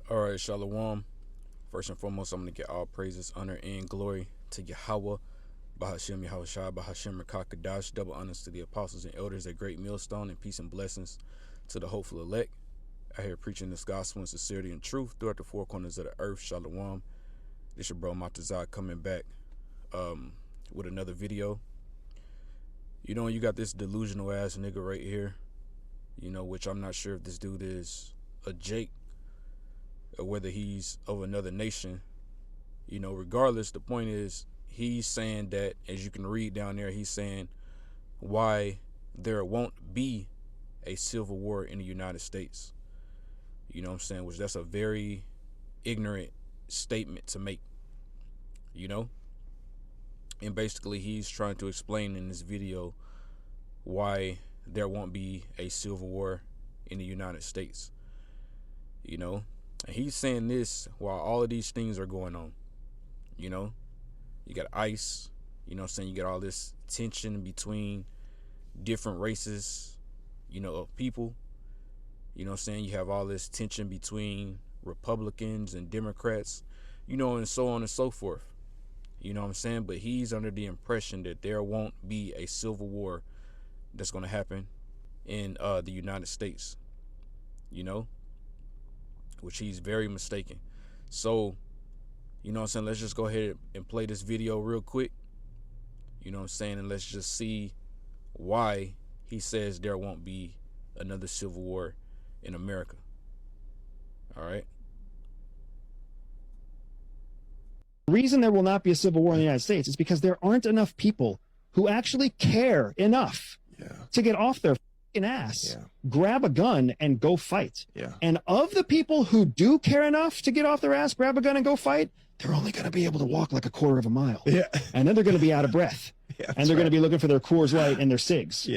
All right, Shalom. First and foremost, I'm going to get all praises, honor, and glory to Yahweh, Bahashem Yahushua, Bahashem Rakakadash, double honors to the apostles and elders at Great Millstone, and peace and blessings to the hopeful elect. I hear preaching this gospel in sincerity and truth throughout the four corners of the earth. Shalom. This your bro Matazai coming back with another video. You got this delusional ass nigga right here, which I'm not sure if this dude is a Jake or whether he's of another nation. Regardless, the point is he's saying that, as you can read down there, he's saying why there won't be a civil war in the United States. You know what I'm saying? Which that's a very ignorant statement to make, And basically he's trying to explain in this video why there won't be a civil war in the United States. And he's saying this while all of these things are going on. You got ICE, you got all this tension between different races, of people. You have all this tension between Republicans and Democrats, and so on and so forth. But he's under the impression that there won't be a civil war that's going to happen in the United States, which he's very mistaken. So, let's just go ahead and play this video real quick, and let's just see why he says there won't be another civil war in America. All right. The reason there will not be a civil war in the United States is because there aren't enough people who actually care enough to get off their fucking ass, grab a gun, and go fight. And of the people who do care enough to get off their ass, grab a gun, and go fight, they're only going to be able to walk like a quarter of a mile. And then they're going to be out of breath. And they're going to be looking for their Coors Light and their cigs.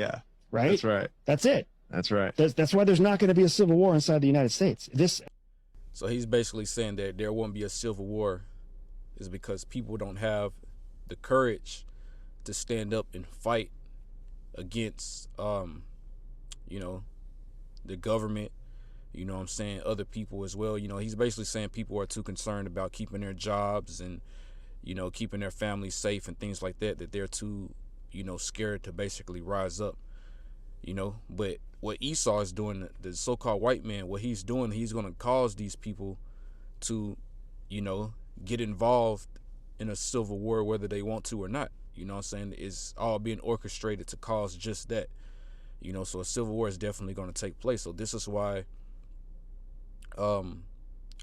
Right? That's right. That's it. That's right. That's why there's not going to be a civil war inside the United States. So he's basically saying that there won't be a civil war is because people don't have the courage to stand up and fight against, the government, other people as well. He's basically saying people are too concerned about keeping their jobs and, keeping their families safe and things like that, that they're too, scared to basically rise up, But what Esau is doing, the so-called white man, what he's doing, he's going to cause these people to, get involved in a civil war, whether they want to or not. It's all being orchestrated to cause just that. So a civil war is definitely going to take place. So this is why all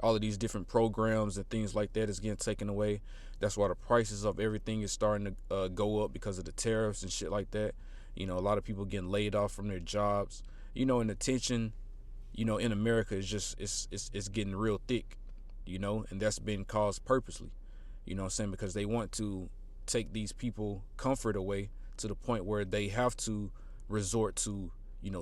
of these different programs and things like that is getting taken away. That's why the prices of everything is starting to go up because of the tariffs and shit like that. A lot of people getting laid off from their jobs. And the tension, in America is just it's getting real thick, and that's been caused purposely. Because they want to take these people comfort away to the point where they have to resort to,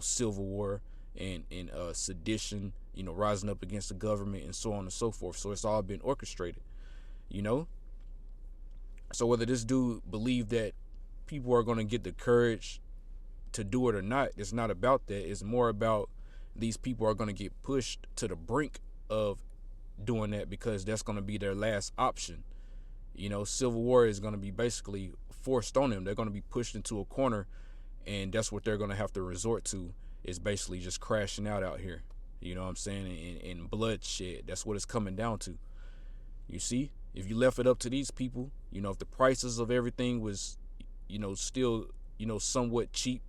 civil war and sedition, rising up against the government and so on and so forth. So it's all been orchestrated, So whether this dude believe that people are going to get the courage to do it or not, it's not about that. It's more about these people are going to get pushed to the brink of doing that because that's going to be their last option. Civil war is going to be basically forced on them. They're going to be pushed into a corner, and that's what they're going to have to resort to, is basically just crashing out here. You know what I'm saying? And bloodshed. That's what it's coming down to. You see? If you left it up to these people, if the prices of everything was, still, somewhat cheap,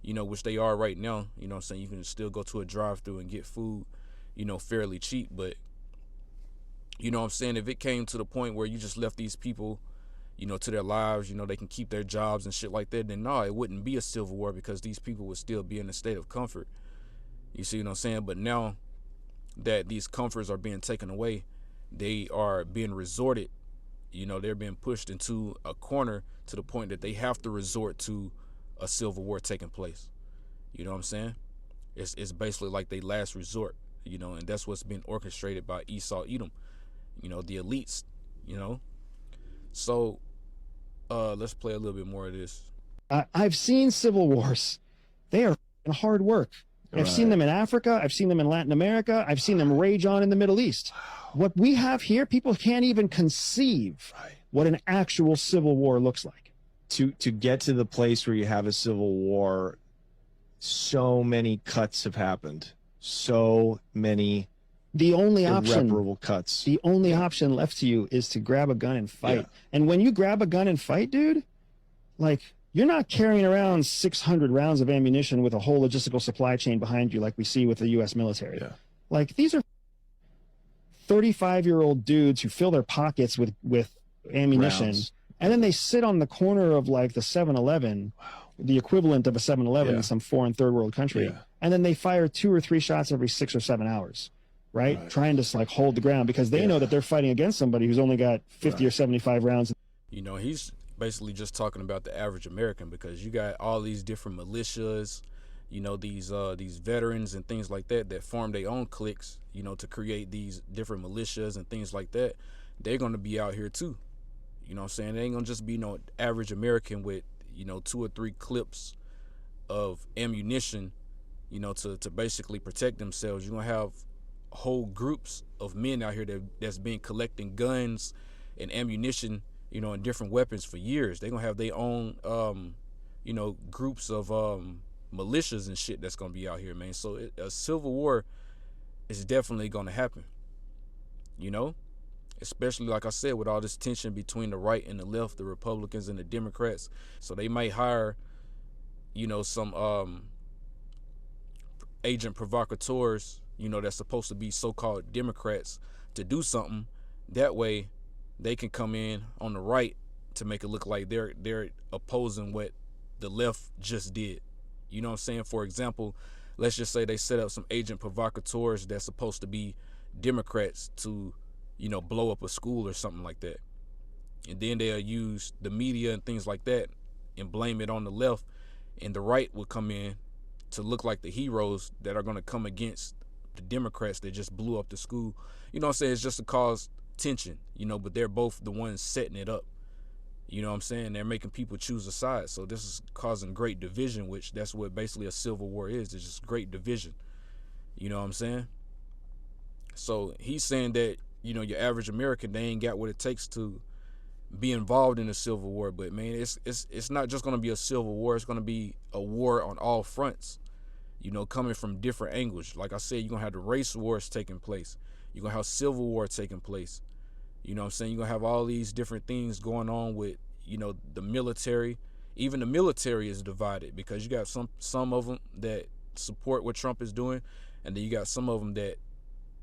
which they are right now, what I'm saying? You can still go to a drive-thru and get food, fairly cheap. But, what I'm saying? If it came to the point where you just left these people, to their lives, they can keep their jobs and shit like that, then no, it wouldn't be a civil war because these people would still be in a state of comfort. You see what I'm saying? But now that these comforts are being taken away, they are being resorted, they're being pushed into a corner to the point that they have to resort to a civil war taking place. You know what I'm saying? It's basically like they last resort, and that's what's been orchestrated by Esau Edom, the elites, So let's play a little bit more of this. I've seen civil wars. They are hard work. I've seen them in Africa. I've seen them in Latin America. I've seen them rage on in the Middle East. What we have here, people can't even conceive what an actual civil war looks like. To get to the place where you have a civil war, so many cuts have happened. So many irreparable cuts. The only option left to you is to grab a gun and fight. Yeah. And when you grab a gun and fight, dude, like, you're not carrying around 600 rounds of ammunition with a whole logistical supply chain behind you like we see with the U.S. military. Yeah. Like, these are 35-year-old dudes who fill their pockets with ammunition. Rounds. And then they sit on the corner of, like, the 7-Eleven, the equivalent of a 7-Eleven in some foreign third world country. Yeah. And then they fire 2 or 3 shots every 6 or 7 hours, right? Trying to, like, hold the ground because they know that they're fighting against somebody who's only got 50 or 75 rounds. You know, he's basically just talking about the average American, because you got all these different militias, you know, these veterans and things like that form their own cliques, you know, to create these different militias and things like that. They're going to be out here too. You know what I'm saying? They ain't going to just be no average American with, you know, 2 or 3 clips of ammunition, you know, to basically protect themselves. You're going to have whole groups of men out here that's been collecting guns and ammunition, you know, and different weapons for years. They're going to have their own, you know, groups of militias and shit that's going to be out here, man. So a civil war is definitely going to happen, you know, especially, like I said, with all this tension between the right and the left, the Republicans and the Democrats. So they might hire, you know, some agent provocateurs, you know, that's supposed to be so-called Democrats to do something. That way they can come in on the right to make it look like they're opposing what the left just did. You know what I'm saying? For example, let's just say they set up some agent provocateurs that's supposed to be Democrats to, you know, blow up a school or something like that. And then they'll use the media and things like that and blame it on the left, and the right will come in to look like the heroes that are going to come against the Democrats that just blew up the school. You know what I'm saying? It's just to cause tension, you know, but they're both the ones setting it up. You know what I'm saying? They're making people choose a side. So this is causing great division, which that's what basically a civil war is. It's just great division. You know what I'm saying? So he's saying that, you know, your average American, they ain't got what it takes to be involved in a civil war. But man, it's not just going to be a civil war. It's going to be a war on all fronts, you know, coming from different angles. Like I said, you're going to have the race wars taking place. You're going to have civil war taking place. You know what I'm saying? You're going to have all these different things going on with, you know, the military. Even the military is divided, because you got some of them that support what Trump is doing, and then you got some of them that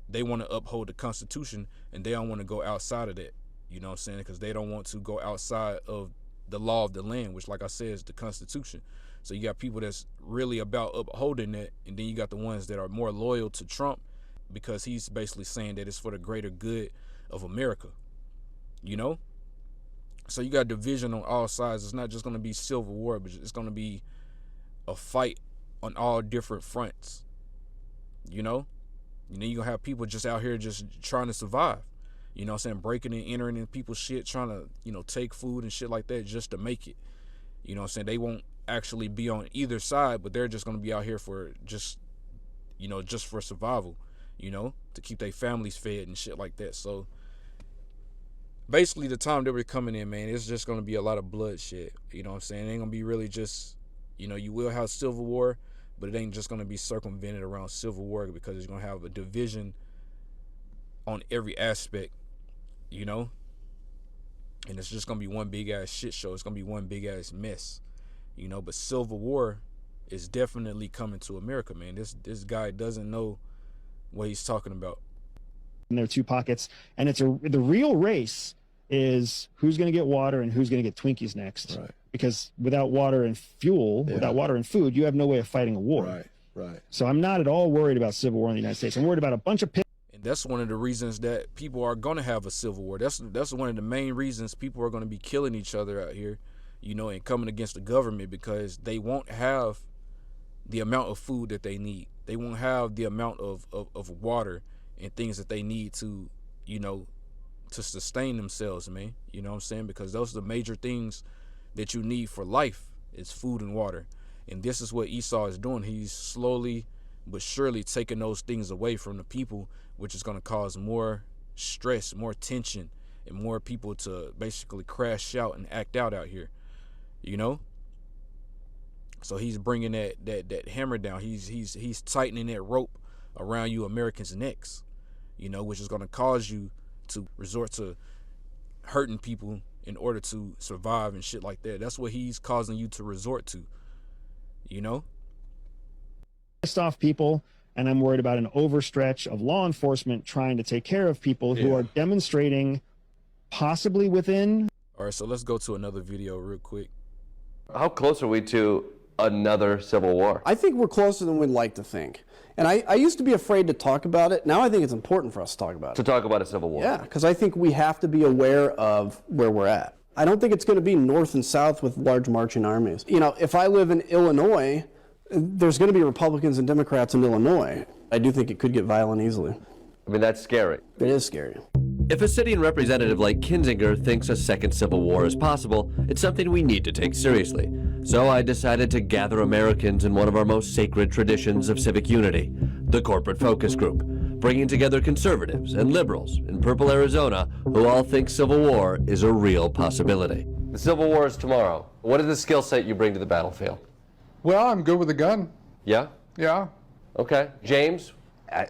they want to uphold the Constitution and they don't want to go outside of that. You know what I'm saying? Because they don't want to go outside of the law of the land, which, like I said, is the Constitution. So you got people that's really about upholding that, and then you got the ones that are more loyal to Trump because he's basically saying that it's for the greater good of America, you know? So you got division on all sides. It's not just going to be civil war, but it's going to be a fight on all different fronts, you know? And then you're going to have people just out here just trying to survive, you know what I'm saying? Breaking and entering in people's shit, trying to, you know, take food and shit like that just to make it. You know what I'm saying? They won't actually be on either side, but they're just going to be out here for just, you know, just for survival, you know, to keep their families fed and shit like that. So basically the time that we're coming in, man, it's just going to be a lot of bloodshed. You know what I'm saying? It ain't going to be really just, you know, you will have civil war, but it ain't just going to be circumvented around civil war, because it's going to have a division on every aspect, you know? And it's just going to be one big ass shit show. It's going to be one big ass mess, you know? But civil war is definitely coming to America, man. This guy doesn't know what he's talking about. In their 2 pockets, and the real race is who's going to get water and who's going to get Twinkies next. Right. Because without water and fuel, without water and food, you have no way of fighting a war. Right, right. So I'm not at all worried about civil war in the United States. I'm worried about a bunch of And that's one of the reasons that people are going to have a civil war. That's one of the main reasons people are going to be killing each other out here, you know, and coming against the government, because they won't have the amount of food that they need. They won't have the amount of water and things that they need to, you know, to sustain themselves, man. You know what I'm saying? Because those are the major things that you need for life, is food and water. And this is what Esau is doing. He's slowly but surely taking those things away from the people, which is going to cause more stress, more tension, and more people to basically crash out and act out here, you know. So he's bringing that hammer down. He's tightening that rope around you Americans' necks, you know, which is going to cause you to resort to hurting people in order to survive and shit like that. That's what he's causing you to resort to, you know. Pissed off people, and I'm worried about an overstretch of law enforcement trying to take care of people who are demonstrating possibly within. All right, so let's go to another video real quick. How close are we to another civil war? I think we're closer than we'd like to think. And I used to be afraid to talk about it. Now I think it's important for us to talk about it. To talk about a civil war? Yeah, because I think we have to be aware of where we're at. I don't think it's going to be north and south with large marching armies. You know, if I live in Illinois, there's going to be Republicans and Democrats in Illinois. I do think it could get violent easily. I mean, that's scary. It is scary. If a sitting representative like Kinzinger thinks a second civil war is possible, it's something we need to take seriously. So I decided to gather Americans in one of our most sacred traditions of civic unity, the corporate focus group, bringing together conservatives and liberals in Purple, Arizona, who all think civil war is a real possibility. The civil war is tomorrow. What is the skill set you bring to the battlefield? Well, I'm good with a gun. Yeah? Yeah. Okay. James? I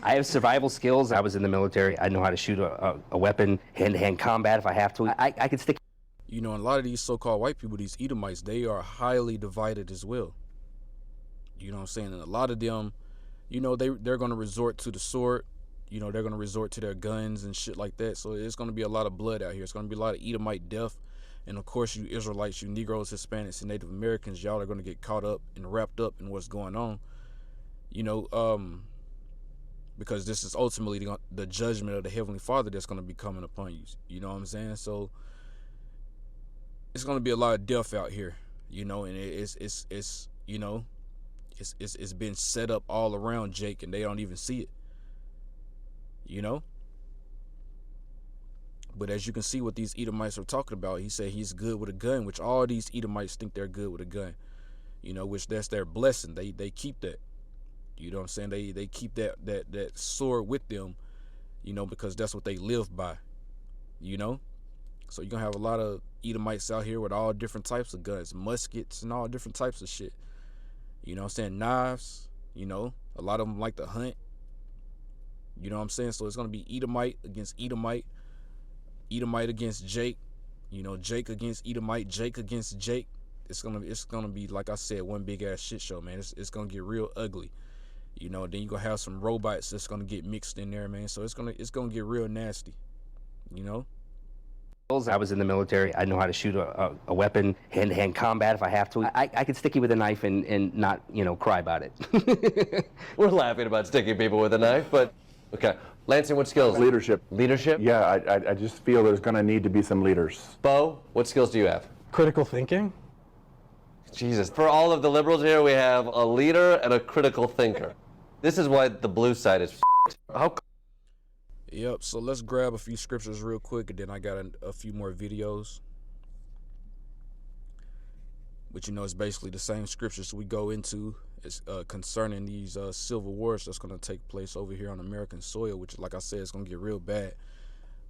have survival skills. I was in the military. I know how to shoot a weapon, hand-to-hand combat if I have to. I can stick. You know, and a lot of these so-called white people, these Edomites, they are highly divided as well. You know what I'm saying? And a lot of them, you know, they're going to resort to the sword. You know, they're going to resort to their guns and shit like that. So it's going to be a lot of blood out here. It's going to be a lot of Edomite death. And of course, you Israelites, you Negroes, Hispanics, and Native Americans, y'all are going to get caught up and wrapped up in what's going on. You know, because this is ultimately the judgment of the Heavenly Father that's going to be coming upon you. You know what I'm saying? So it's going to be a lot of death out here, you know, and it's you know, it's been set up all around Jake, and they don't even see it, you know. But as you can see what these Edomites are talking about, he said he's good with a gun, which all these Edomites think they're good with a gun, you know, which that's their blessing. They keep that. You know what I'm saying? They keep that sword with them, you know, because that's what they live by, you know? So you're going to have a lot of Edomites out here with all different types of guns, muskets and all different types of shit. You know what I'm saying? Knives, you know, a lot of them like to hunt. You know what I'm saying? So it's going to be Edomite against Edomite, Edomite against Jake, you know, Jake against Edomite, Jake against Jake. It's gonna be, like I said, one big ass shit show, man. It's gonna get real ugly. You know, then you're gonna have some robots that's gonna get mixed in there, man. So it's gonna get real nasty, you know. I was in the military. I know how to shoot a weapon, hand-to-hand combat if I have to. I can stick you with a knife and not, you know, cry about it. We're laughing about sticking people with a knife, but okay. Lansing, what skills? Leadership. Leadership? Yeah, I just feel there's going to need to be some leaders. Bo, what skills do you have? Critical thinking. Jesus. For all of the liberals here, we have a leader and a critical thinker. This is why the blue side is How? Yep, so let's grab a few scriptures real quick, and then I got a few more videos. But, you know, it's basically the same scriptures we go into concerning these civil wars that's going to take place over here on American soil, which, like I said, is going to get real bad.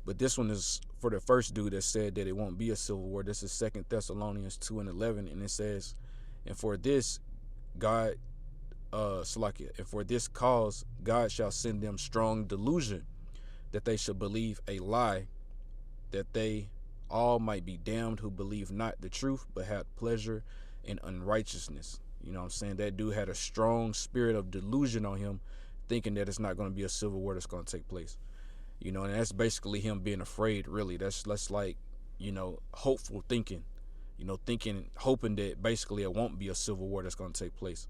But this one is for the first dude that said that it won't be a civil war. This is 2 Thessalonians 2:11, and it says, and for this God, and for this cause God shall send them strong delusion, that they should believe a lie, that they all might be damned who believe not the truth, but had pleasure in unrighteousness. You know what I'm saying? That dude had a strong spirit of delusion on him, thinking that it's not going to be a civil war that's going to take place. You know, and that's basically him being afraid, really. That's like, you know, hopeful thinking. You know, hoping that basically it won't be a civil war that's going to take place.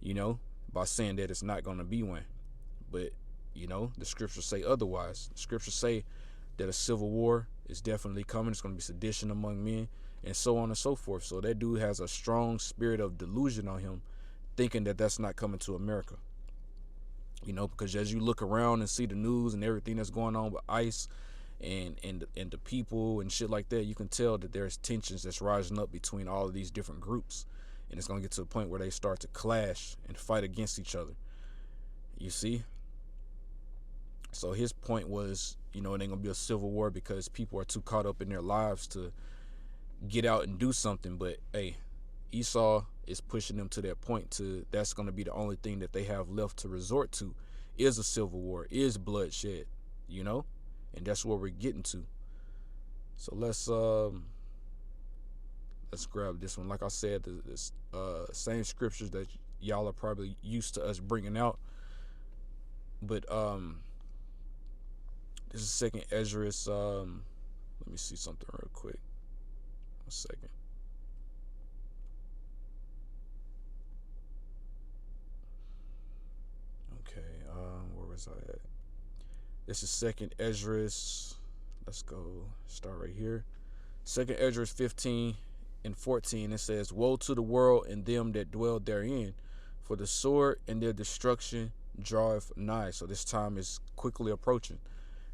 You know, by saying that it's not going to be one. But, you know, the scriptures say otherwise. The scriptures say that a civil war is definitely coming. It's going to be sedition among men, and so on and so forth. So that dude has a strong spirit of delusion on him, thinking that that's not coming to America. You know, because as you look around and see the news and everything that's going on with ICE and the people and shit like that, you can tell that there's tensions that's rising up between all of these different groups. and it's going to get to a point where they start to clash and fight against each other. You see? So his point was, you know, it ain't going to be a civil war because people are too caught up in their lives to get out and do something. But hey, Esau is pushing them to that point to that's going to be the only thing that they have left to resort to is a civil war, is bloodshed, you know? And that's where we're getting to. So let's grab this one. Like I said, the same scriptures that y'all are probably used to us bringing out. But this is second Esdras. Let me see something real quick. 1 second. Okay, where was I at? This is second Esdras. Let's go start right here. Second Esdras 15 and 14. It says, "Woe to the world and them that dwell therein, for the sword and their destruction draweth nigh." So this time is quickly approaching.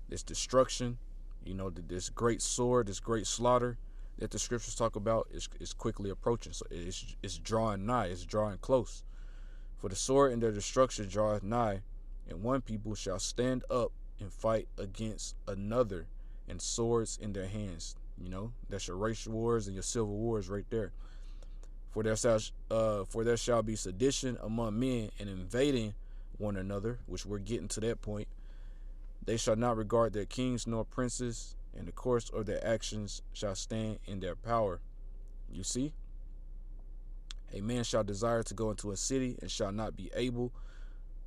This destruction, you know, this great sword, this great slaughter that the scriptures talk about is quickly approaching. So it's drawing nigh, it's drawing close. "For the sword and their destruction draweth nigh, and one people shall stand up and fight against another, and swords in their hands." You know, that's your racial wars and your civil wars right there. For there shall be sedition among men, and invading one another," which we're getting to that point. "They shall not regard their kings nor princes, and the course of their actions shall stand in their power." You see? "A man shall desire to go into a city, and shall not be able,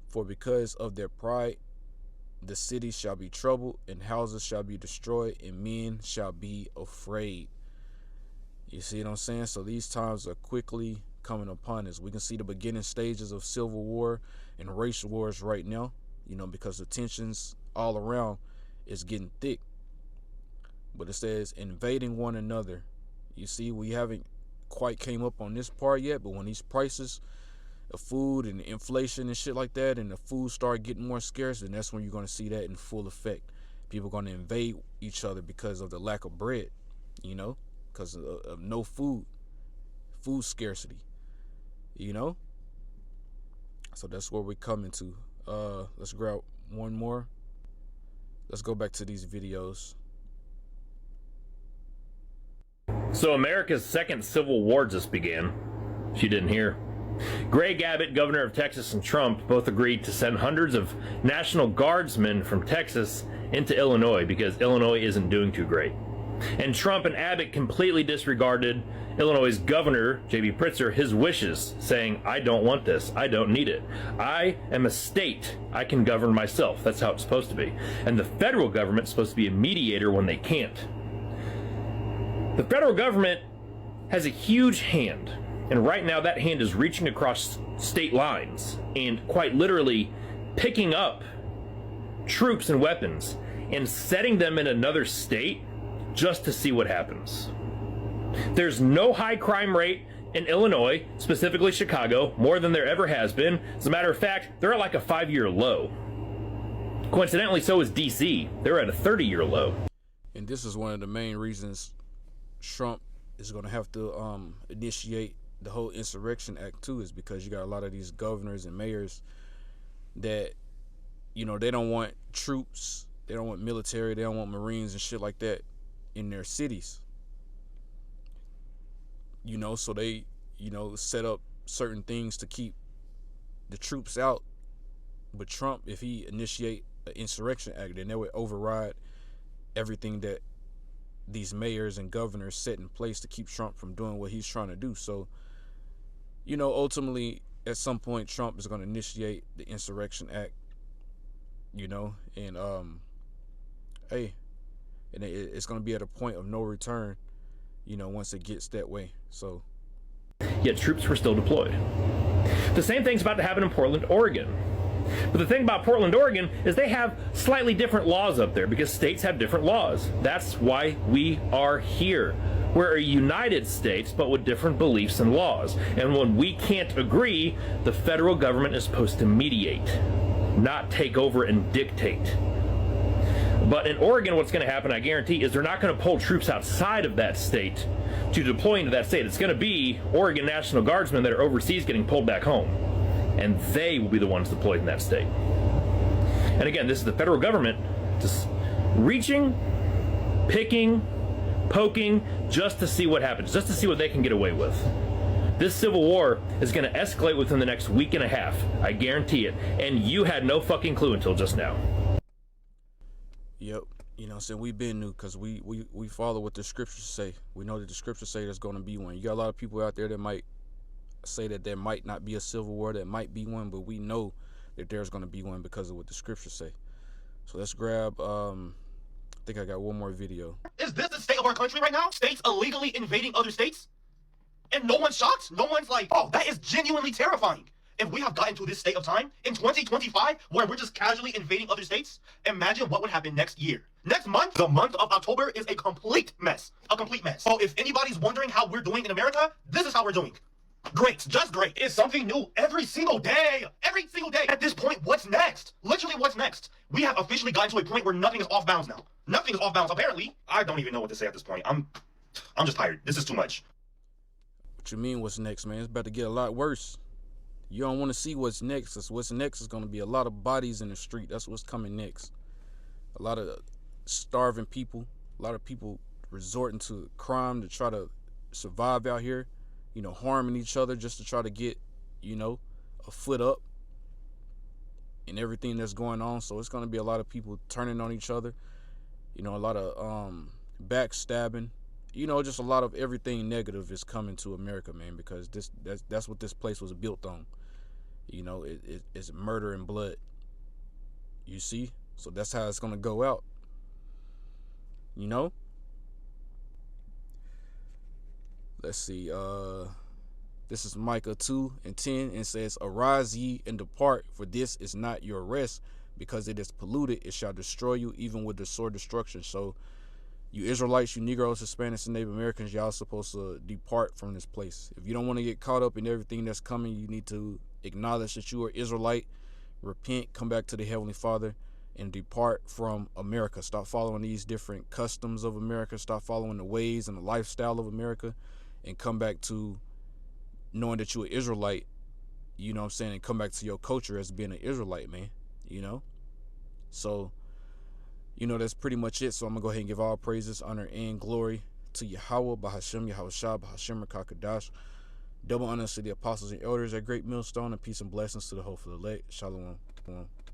for because of their pride the city shall be troubled, and houses shall be destroyed, and men shall be afraid." You see what I'm saying? So these times are quickly coming upon us. We can see the beginning stages of civil war and racial wars right now, you know, because the tensions all around is getting thick. But it says invading one another. You see, we haven't quite came up on this part yet, but when these prices of food and inflation and shit like that, and the food start getting more scarce, then that's when you're going to see that in full effect. People are going to invade each other because of the lack of bread, you know, because of no food scarcity, you know. So that's where we're coming to. Let's grab one more. Let's go back to these videos. So America's second civil war just began, if you didn't hear. Greg Abbott, governor of Texas, and Trump both agreed to send hundreds of National Guardsmen from Texas into Illinois because Illinois isn't doing too great. And Trump and Abbott completely disregarded Illinois' governor, J.B. Pritzker, his wishes, saying, "I don't want this. I don't need it. I am a state. I can govern myself." That's how it's supposed to be. And the federal government's supposed to be a mediator when they can't. The federal government has a huge hand. And right now that hand is reaching across state lines and quite literally picking up troops and weapons and setting them in another state just to see what happens. There's no high crime rate in Illinois, specifically Chicago, more than there ever has been. As a matter of fact, they're at like a 5-year low. Coincidentally, so is DC. They're at a 30-year low. And this is one of the main reasons Trump is going to have to initiate the whole Insurrection Act too, is because you got a lot of these governors and mayors that, you know, they don't want troops, they don't want military, they don't want Marines and shit like that in their cities. You know, so they, you know, set up certain things to keep the troops out. But Trump, if he initiate an Insurrection Act, then that would override everything that these mayors and governors set in place to keep Trump from doing what he's trying to do. So, you know, ultimately, at some point, Trump is going to initiate the Insurrection Act, you know, and, hey, and it's going to be at a point of no return, you know, once it gets that way. So, yet troops were still deployed. The same thing's about to happen in Portland, Oregon. But the thing about Portland, Oregon is they have slightly different laws up there because states have different laws. That's why we are here. We're a United States, but with different beliefs and laws. And when we can't agree, the federal government is supposed to mediate, not take over and dictate. But in Oregon, what's going to happen, I guarantee, is they're not going to pull troops outside of that state to deploy into that state. It's going to be Oregon National Guardsmen that are overseas getting pulled back home. And they will be the ones deployed in that state. And again, this is the federal government just reaching, picking, poking, just to see what happens, just to see what they can get away with. This civil war is going to escalate within the next week and a half. I guarantee it. And you had no fucking clue until just now. Yep. You know what I'm saying? We've been new because we follow what the scriptures say. We know that the scriptures say there's going to be one. You got a lot of people out there that might say that there might not be a civil war, that might be one, but we know that there's going to be one because of what the scriptures say. So let's grab, I think I got one more video. Is this the state of our country right now? States illegally invading other states? And no one's shocked? No one's like, oh, that is genuinely terrifying. If we have gotten to this state of time in 2025 where we're just casually invading other states, imagine what would happen next year. Next month, the month of October, is a complete mess. A complete mess. So if anybody's wondering how we're doing in America, this is how we're doing. Great, just great. It's something new every single day. Every single day. At this point, what's next? Literally, what's next? We have officially gotten to a point where nothing is off bounds now. Nothing is off bounds. Apparently, I don't even know what to say at this point. I'm just tired. This is too much. What you mean what's next, man? It's about to get a lot worse. You don't want to see what's next, because what's next is going to be a lot of bodies in the street. That's what's coming next. A lot of starving people, a lot of people resorting to crime to try to survive out here, you know, harming each other just to try to get, you know, a foot up and everything that's going on. So it's going to be a lot of people turning on each other, you know, a lot of backstabbing. You know, just a lot of everything negative is coming to America, man, because that's what this place was built on. You know, it's murder and blood. You see? So that's how it's going to go out. You know? Let's see. This is Micah 2:10, and says, "Arise ye and depart, for this is not your rest, because it is polluted. It shall destroy you, even with the sword destruction." So, you Israelites, you Negroes, Hispanics, and Native Americans, y'all supposed to depart from this place. If you don't want to get caught up in everything that's coming, you need to acknowledge that you are Israelite, repent, come back to the Heavenly Father, and depart from America. Stop following these different customs of America. Stop following the ways and the lifestyle of America, and come back to knowing that you're an Israelite, you know what I'm saying, and come back to your culture as being an Israelite, man, you know? So, you know, that's pretty much it. So I'm going to go ahead and give all praises, honor, and glory to Yahweh, Bahashem, Yahushua, Bahashem, Rakakadash. Double honors to the apostles and elders at Great Millstone, and peace and blessings to the hopeful elect. Shalom.